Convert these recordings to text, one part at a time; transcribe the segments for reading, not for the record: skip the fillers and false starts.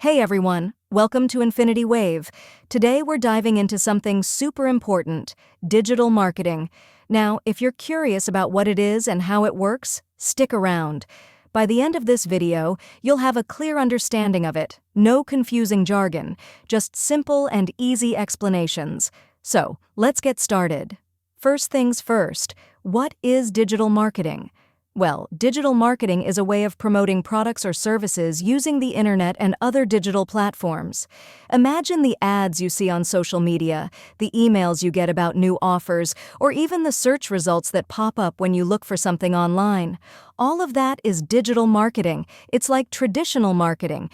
Hey everyone, welcome to Infinity Wave. Today we're diving into something super important, digital marketing. Now, if you're curious about what it is and how it works, stick around. By the end of this video, you'll have a clear understanding of it, no confusing jargon, just simple and easy explanations. So, let's get started. First things first, what is digital marketing? Well, digital marketing is a way of promoting products or services using the internet and other digital platforms. Imagine the ads you see on social media, the emails you get about new offers, or even the search results that pop up when you look for something online. All of that is digital marketing. It's like traditional marketing,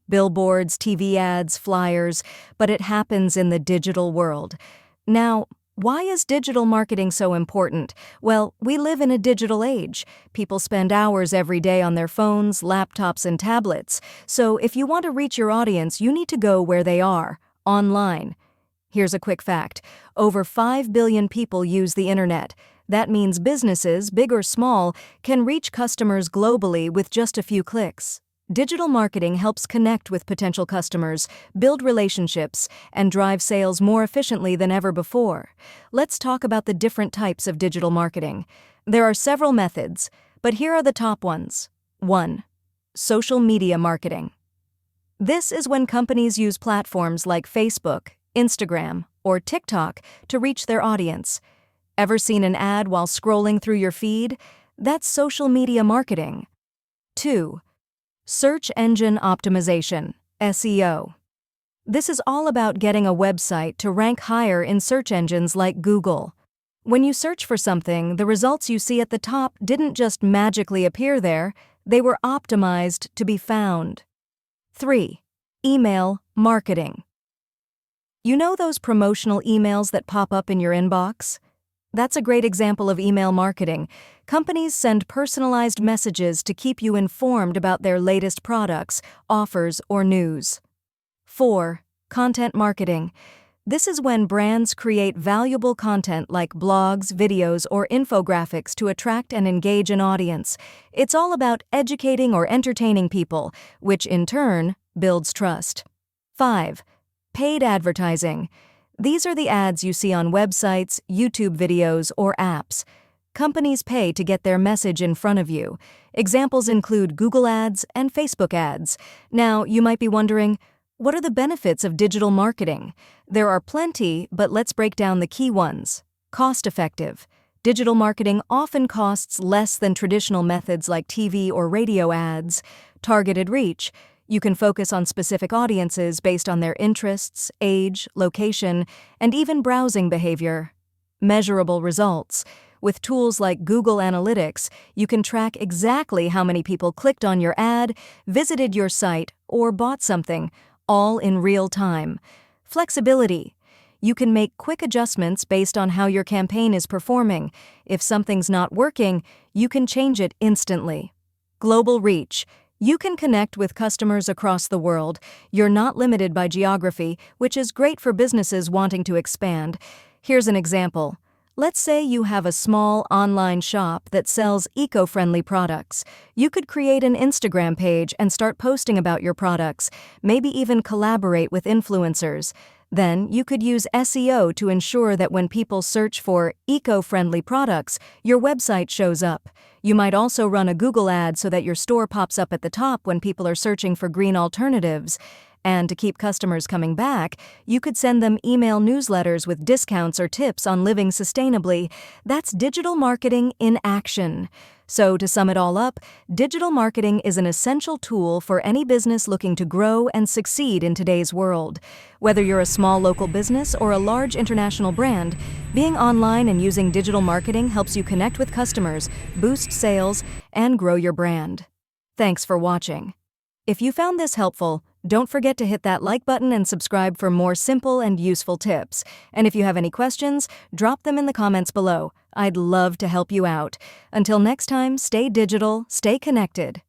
billboards, TV ads, flyers, but it happens in the digital world. Now, why is digital marketing so important? Well, we live in a digital age. People spend hours every day on their phones, laptops, and tablets. So if you want to reach your audience, you need to go where they are, online. Here's a quick fact. Over 5 billion people use the internet. That means businesses, big or small, can reach customers globally with just a few clicks. Digital marketing helps connect with potential customers, build relationships, and drive sales more efficiently than ever before. Let's talk about the different types of digital marketing. There are several methods, but here are the top ones. 1. Social media marketing. This is when companies use platforms like Facebook, Instagram, or TikTok to reach their audience. Ever seen an ad while scrolling through your feed? That's social media marketing. 2. Search engine optimization, SEO. This is all about getting a website to rank higher in search engines like Google. When you search for something, the results you see at the top didn't just magically appear there, they were optimized to be found. 3. Email marketing. You know those promotional emails that pop up in your inbox? That's a great example of email marketing. Companies send personalized messages to keep you informed about their latest products, offers, or news. 4. Content marketing. This is when brands create valuable content like blogs, videos, or infographics to attract and engage an audience. It's all about educating or entertaining people, which in turn builds trust. 5. Paid advertising. These are the ads you see on websites, YouTube videos, or apps. Companies pay to get their message in front of you. Examples include Google ads and Facebook ads. Now, you might be wondering, what are the benefits of digital marketing? There are plenty, but let's break down the key ones. Cost-effective. Digital marketing often costs less than traditional methods like TV or radio ads. Targeted reach. You can focus on specific audiences based on their interests, age, location, and even browsing behavior. Measurable results. With tools like Google Analytics, you can track exactly how many people clicked on your ad, visited your site, or bought something, all in real time. Flexibility. You can make quick adjustments based on how your campaign is performing. If something's not working, you can change it instantly. Global reach. You can connect with customers across the world. You're not limited by geography, which is great for businesses wanting to expand. Here's an example. Let's say you have a small online shop that sells eco-friendly products. You could create an Instagram page and start posting about your products, maybe even collaborate with influencers. Then you could use SEO to ensure that when people search for eco-friendly products, your website shows up. You might also run a Google ad so that your store pops up at the top when people are searching for green alternatives. And to keep customers coming back, you could send them email newsletters with discounts or tips on living sustainably. That's digital marketing in action. So to sum it all up, digital marketing is an essential tool for any business looking to grow and succeed in today's world. Whether you're a small local business or a large international brand, being online and using digital marketing helps you connect with customers, boost sales, and grow your brand. Thanks for watching. If you found this helpful, don't forget to hit that like button and subscribe for more simple and useful tips. And if you have any questions, drop them in the comments below. I'd love to help you out. Until next time, stay digital, stay connected.